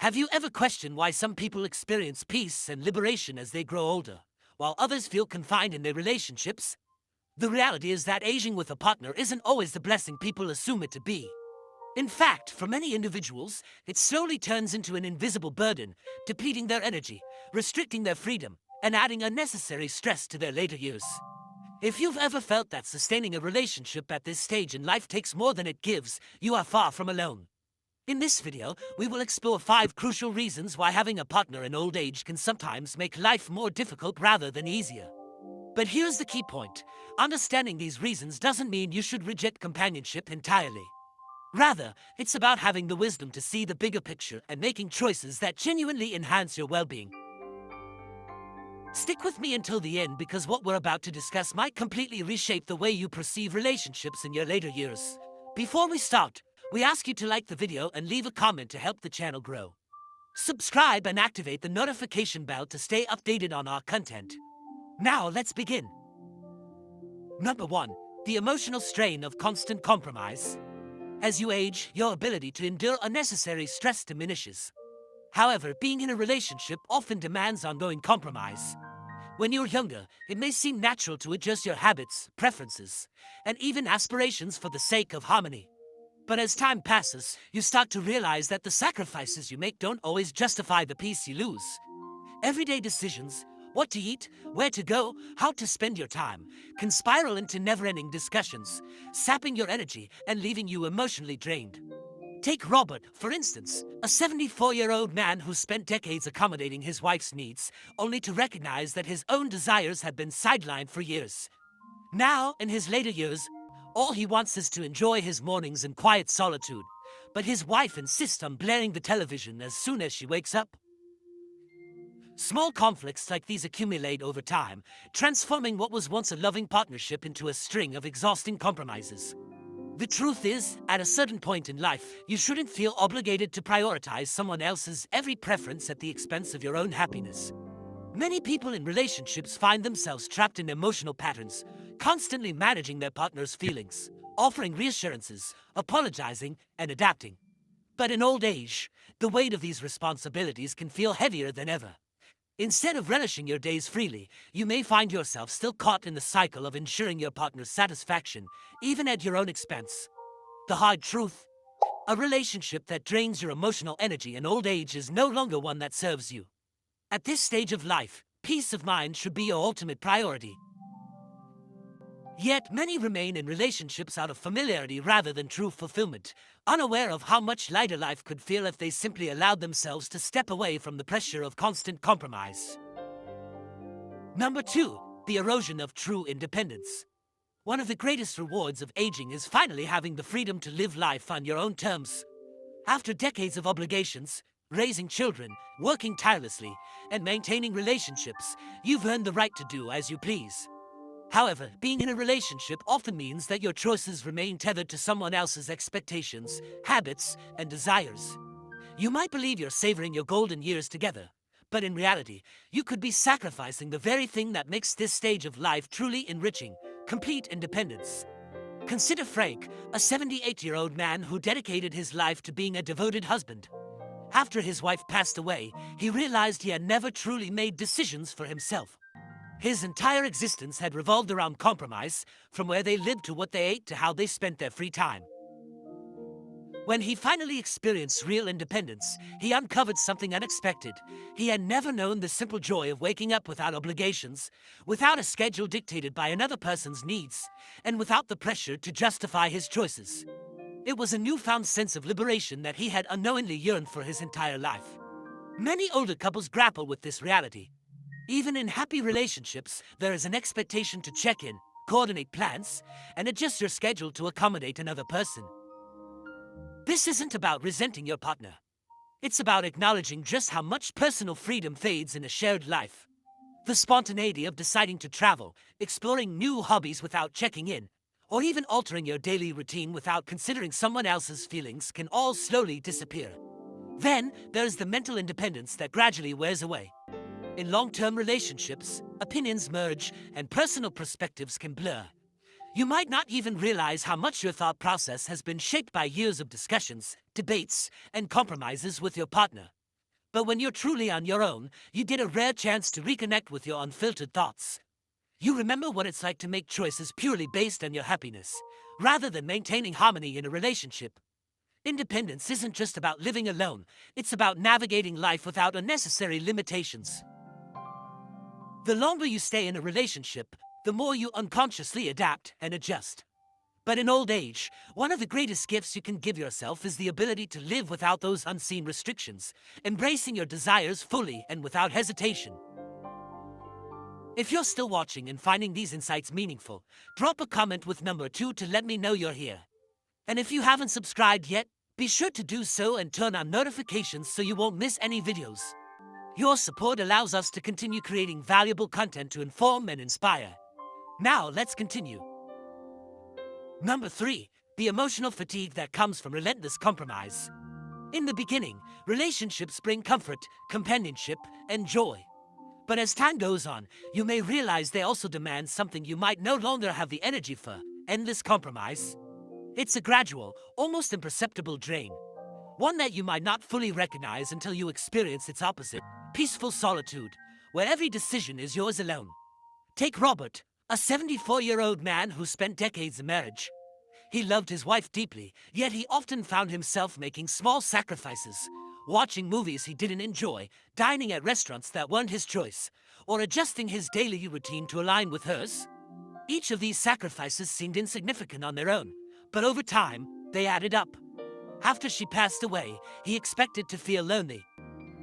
Have you ever questioned why some people experience peace and liberation as they grow older, while others feel confined in their relationships? The reality is that aging with a partner isn't always the blessing people assume it to be. In fact, for many individuals, it slowly turns into an invisible burden, depleting their energy, restricting their freedom, and adding unnecessary stress to their later years. If you've ever felt that sustaining a relationship at this stage in life takes more than it gives, you are far from alone. In this video, we will explore 5 crucial reasons why having a partner in old age can sometimes make life more difficult rather than easier. But here's the key point. Understanding these reasons doesn't mean you should reject companionship entirely. Rather, it's about having the wisdom to see the bigger picture and making choices that genuinely enhance your well-being. Stick with me until the end because what we're about to discuss might completely reshape the way you perceive relationships in your later years. Before we start, we ask you to like the video and leave a comment to help the channel grow. Subscribe and activate the notification bell to stay updated on our content. Now let's begin. Number 1. The emotional strain of constant compromise. As you age, your ability to endure unnecessary stress diminishes. However, being in a relationship often demands ongoing compromise. When you're younger, it may seem natural to adjust your habits, preferences, and even aspirations for the sake of harmony. But as time passes, you start to realize that the sacrifices you make don't always justify the peace you lose. Everyday decisions, what to eat, where to go, how to spend your time, can spiral into never-ending discussions, sapping your energy and leaving you emotionally drained. Take Robert, for instance, a 74-year-old man who spent decades accommodating his wife's needs, only to recognize that his own desires had been sidelined for years. Now, in his later years, all he wants is to enjoy his mornings in quiet solitude, but his wife insists on blaring the television as soon as she wakes up. Small conflicts like these accumulate over time, transforming what was once a loving partnership into a string of exhausting compromises. The truth is, at a certain point in life, you shouldn't feel obligated to prioritize someone else's every preference at the expense of your own happiness. Many people in relationships find themselves trapped in emotional patterns, constantly managing their partner's feelings, offering reassurances, apologizing, and adapting. But in old age, the weight of these responsibilities can feel heavier than ever. Instead of relishing your days freely, you may find yourself still caught in the cycle of ensuring your partner's satisfaction, even at your own expense. The hard truth: a relationship that drains your emotional energy in old age is no longer one that serves you. At this stage of life, peace of mind should be your ultimate priority. Yet many remain in relationships out of familiarity rather than true fulfillment, unaware of how much lighter life could feel if they simply allowed themselves to step away from the pressure of constant compromise. Number 2. The erosion of true independence. One of the greatest rewards of aging is finally having the freedom to live life on your own terms. After decades of obligations, raising children, working tirelessly, and maintaining relationships, you've earned the right to do as you please. However, being in a relationship often means that your choices remain tethered to someone else's expectations, habits, and desires. You might believe you're savoring your golden years together, but in reality, you could be sacrificing the very thing that makes this stage of life truly enriching: complete independence. Consider Frank, a 78-year-old man who dedicated his life to being a devoted husband. After his wife passed away, he realized he had never truly made decisions for himself. His entire existence had revolved around compromise, from where they lived to what they ate to how they spent their free time. When he finally experienced real independence, he uncovered something unexpected. He had never known the simple joy of waking up without obligations, without a schedule dictated by another person's needs, and without the pressure to justify his choices. It was a newfound sense of liberation that he had unknowingly yearned for his entire life. Many older couples grapple with this reality. Even in happy relationships, there is an expectation to check in, coordinate plans, and adjust your schedule to accommodate another person. This isn't about resenting your partner. It's about acknowledging just how much personal freedom fades in a shared life. The spontaneity of deciding to travel, exploring new hobbies without checking in, or even altering your daily routine without considering someone else's feelings can all slowly disappear. Then, there's the mental independence that gradually wears away. In long-term relationships, opinions merge and personal perspectives can blur. You might not even realize how much your thought process has been shaped by years of discussions, debates, and compromises with your partner. But when you're truly on your own, you get a rare chance to reconnect with your unfiltered thoughts. You remember what it's like to make choices purely based on your happiness, rather than maintaining harmony in a relationship. Independence isn't just about living alone, it's about navigating life without unnecessary limitations. The longer you stay in a relationship, the more you unconsciously adapt and adjust. But in old age, one of the greatest gifts you can give yourself is the ability to live without those unseen restrictions, embracing your desires fully and without hesitation. If you're still watching and finding these insights meaningful, drop a comment with number 2 to let me know you're here. And if you haven't subscribed yet, be sure to do so and turn on notifications so you won't miss any videos. Your support allows us to continue creating valuable content to inform and inspire. Now, let's continue. Number 3. The emotional fatigue that comes from relentless compromise. In the beginning, relationships bring comfort, companionship, and joy. But as time goes on, you may realize they also demand something you might no longer have the energy for: endless compromise. It's a gradual, almost imperceptible drain. One that you might not fully recognize until you experience its opposite: peaceful solitude, where every decision is yours alone. Take Robert, a 74-year-old man who spent decades in marriage. He loved his wife deeply, yet he often found himself making small sacrifices, watching movies he didn't enjoy, dining at restaurants that weren't his choice, or adjusting his daily routine to align with hers. Each of these sacrifices seemed insignificant on their own, but over time, they added up. After she passed away, he expected to feel lonely.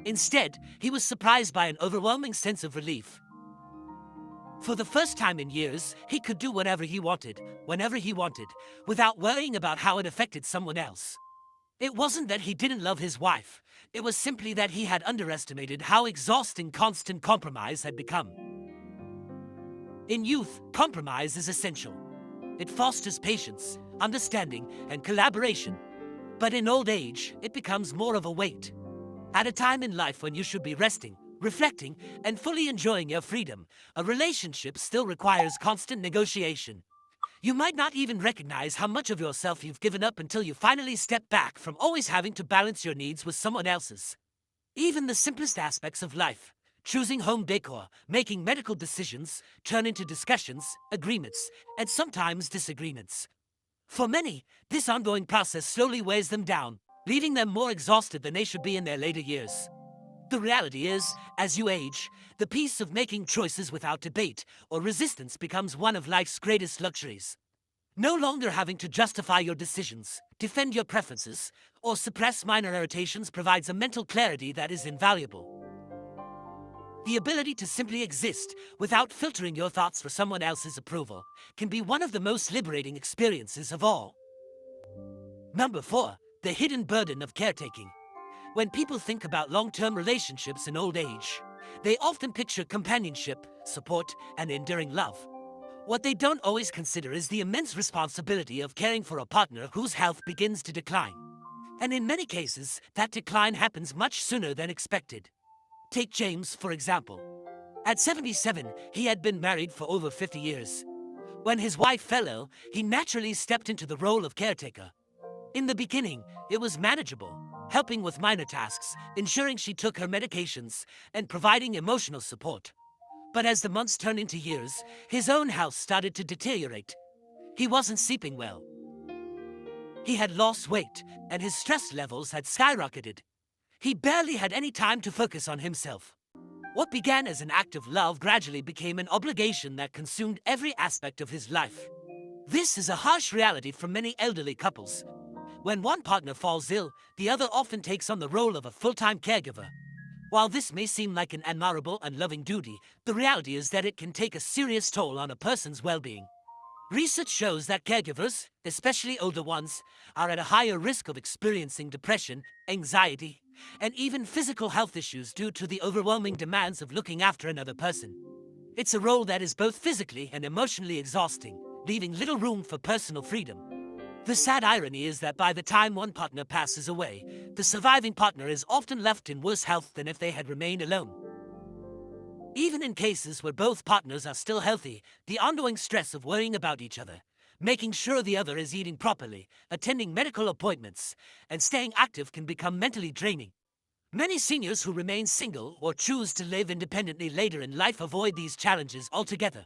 Instead, he was surprised by an overwhelming sense of relief. For the first time in years, he could do whatever he wanted, whenever he wanted, without worrying about how it affected someone else. It wasn't that he didn't love his wife, it was simply that he had underestimated how exhausting constant compromise had become. In youth, compromise is essential. It fosters patience, understanding, and collaboration. But in old age, it becomes more of a weight. At a time in life when you should be resting, reflecting, and fully enjoying your freedom, a relationship still requires constant negotiation. You might not even recognize how much of yourself you've given up until you finally step back from always having to balance your needs with someone else's. Even the simplest aspects of life, choosing home decor, making medical decisions, turn into discussions, agreements, and sometimes disagreements. For many, this ongoing process slowly wears them down, leaving them more exhausted than they should be in their later years. The reality is, as you age, the peace of making choices without debate or resistance becomes one of life's greatest luxuries. No longer having to justify your decisions, defend your preferences, or suppress minor irritations provides a mental clarity that is invaluable. The ability to simply exist without filtering your thoughts for someone else's approval can be one of the most liberating experiences of all. Number 4. The hidden burden of caretaking. When people think about long-term relationships in old age, they often picture companionship, support, and enduring love. What they don't always consider is the immense responsibility of caring for a partner whose health begins to decline. And in many cases, that decline happens much sooner than expected. Take James, for example. At 77, he had been married for over 50 years. When his wife fell ill, he naturally stepped into the role of caretaker. In the beginning, it was manageable, helping with minor tasks, ensuring she took her medications, and providing emotional support. But as the months turned into years, his own health started to deteriorate. He wasn't sleeping well. He had lost weight, and his stress levels had skyrocketed. He barely had any time to focus on himself. What began as an act of love gradually became an obligation that consumed every aspect of his life. This is a harsh reality for many elderly couples. When one partner falls ill, the other often takes on the role of a full-time caregiver. While this may seem like an admirable and loving duty, the reality is that it can take a serious toll on a person's well-being. Research shows that caregivers, especially older ones, are at a higher risk of experiencing depression, anxiety, and even physical health issues due to the overwhelming demands of looking after another person. It's a role that is both physically and emotionally exhausting, leaving little room for personal freedom. The sad irony is that by the time one partner passes away, the surviving partner is often left in worse health than if they had remained alone. Even in cases where both partners are still healthy, the ongoing stress of worrying about each other, making sure the other is eating properly, attending medical appointments, and staying active can become mentally draining. Many seniors who remain single or choose to live independently later in life avoid these challenges altogether.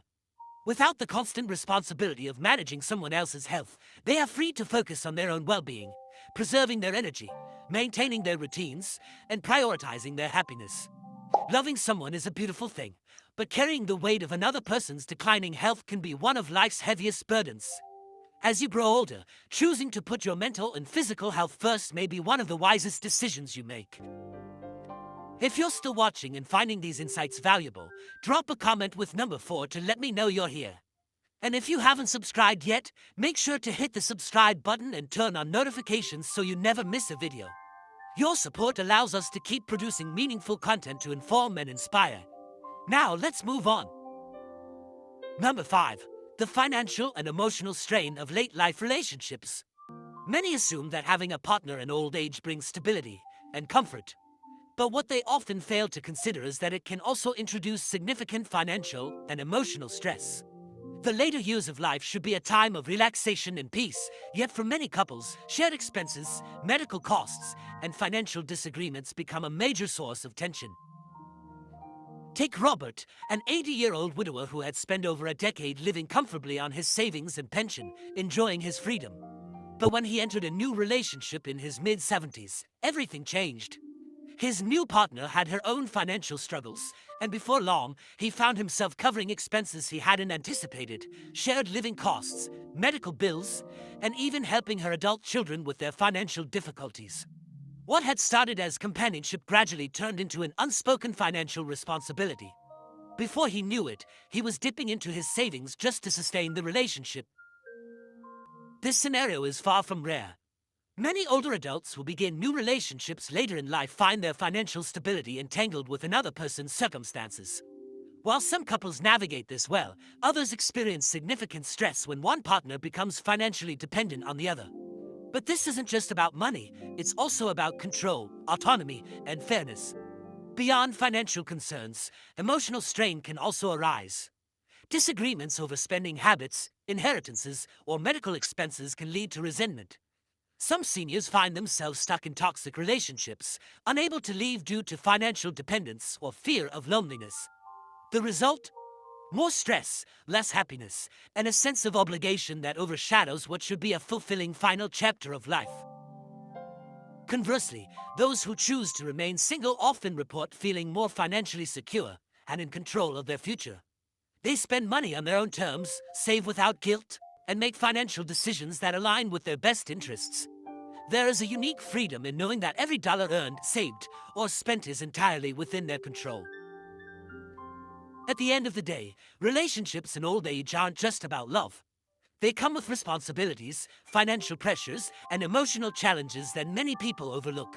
Without the constant responsibility of managing someone else's health, they are free to focus on their own well-being, preserving their energy, maintaining their routines, and prioritizing their happiness. Loving someone is a beautiful thing, but carrying the weight of another person's declining health can be one of life's heaviest burdens. As you grow older, choosing to put your mental and physical health first may be one of the wisest decisions you make. If you're still watching and finding these insights valuable, drop a comment with number 4 to let me know you're here. And if you haven't subscribed yet, make sure to hit the subscribe button and turn on notifications so you never miss a video. Your support allows us to keep producing meaningful content to inform and inspire. Now let's move on. Number 5. The financial and emotional strain of late-life relationships. Many assume that having a partner in old age brings stability and comfort. But what they often fail to consider is that it can also introduce significant financial and emotional stress. The later years of life should be a time of relaxation and peace, yet for many couples, shared expenses, medical costs, and financial disagreements become a major source of tension. Take Robert, an 80-year-old widower who had spent over a decade living comfortably on his savings and pension, enjoying his freedom. But when he entered a new relationship in his mid-70s, everything changed. His new partner had her own financial struggles, and before long, he found himself covering expenses he hadn't anticipated, shared living costs, medical bills, and even helping her adult children with their financial difficulties. What had started as companionship gradually turned into an unspoken financial responsibility. Before he knew it, he was dipping into his savings just to sustain the relationship. This scenario is far from rare. Many older adults who begin new relationships later in life find their financial stability entangled with another person's circumstances. While some couples navigate this well, others experience significant stress when one partner becomes financially dependent on the other. But this isn't just about money, it's also about control, autonomy, and fairness. Beyond financial concerns, emotional strain can also arise. Disagreements over spending habits, inheritances, or medical expenses can lead to resentment. Some seniors find themselves stuck in toxic relationships, unable to leave due to financial dependence or fear of loneliness. The result? More stress, less happiness, and a sense of obligation that overshadows what should be a fulfilling final chapter of life. Conversely, those who choose to remain single often report feeling more financially secure and in control of their future. They spend money on their own terms, save without guilt, and make financial decisions that align with their best interests. There is a unique freedom in knowing that every dollar earned, saved, or spent is entirely within their control. At the end of the day, relationships in old age aren't just about love. They come with responsibilities, financial pressures, and emotional challenges that many people overlook.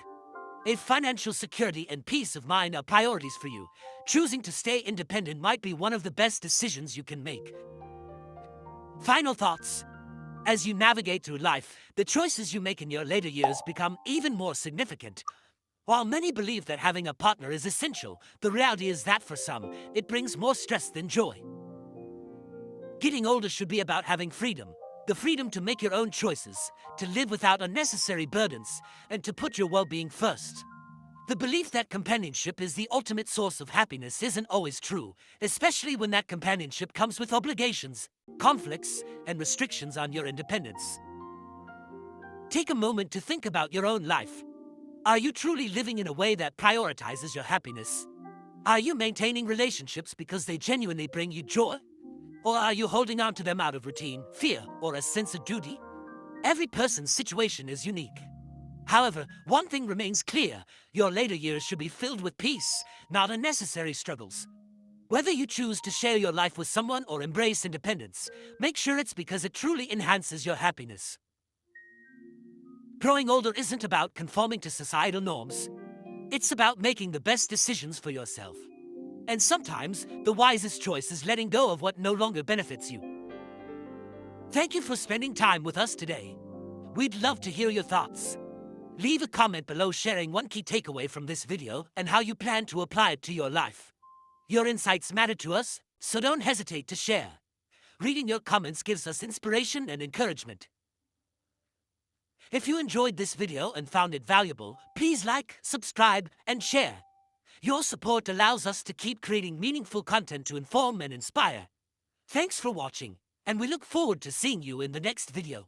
If financial security and peace of mind are priorities for you, choosing to stay independent might be one of the best decisions you can make. Final thoughts. As you navigate through life, the choices you make in your later years become even more significant. While many believe that having a partner is essential, the reality is that for some, it brings more stress than joy. Getting older should be about having freedom. The freedom to make your own choices, to live without unnecessary burdens, and to put your well-being first. The belief that companionship is the ultimate source of happiness isn't always true, especially when that companionship comes with obligations, conflicts, and restrictions on your independence. Take a moment to think about your own life. Are you truly living in a way that prioritizes your happiness? Are you maintaining relationships because they genuinely bring you joy? Or are you holding on to them out of routine, fear, or a sense of duty? Every person's situation is unique. However, one thing remains clear: your later years should be filled with peace, not unnecessary struggles. Whether you choose to share your life with someone or embrace independence, make sure it's because it truly enhances your happiness. Growing older isn't about conforming to societal norms. It's about making the best decisions for yourself. And sometimes, the wisest choice is letting go of what no longer benefits you. Thank you for spending time with us today. We'd love to hear your thoughts. Leave a comment below sharing one key takeaway from this video and how you plan to apply it to your life. Your insights matter to us, so don't hesitate to share. Reading your comments gives us inspiration and encouragement. If you enjoyed this video and found it valuable, please like, subscribe, and share. Your support allows us to keep creating meaningful content to inform and inspire. Thanks for watching, and we look forward to seeing you in the next video.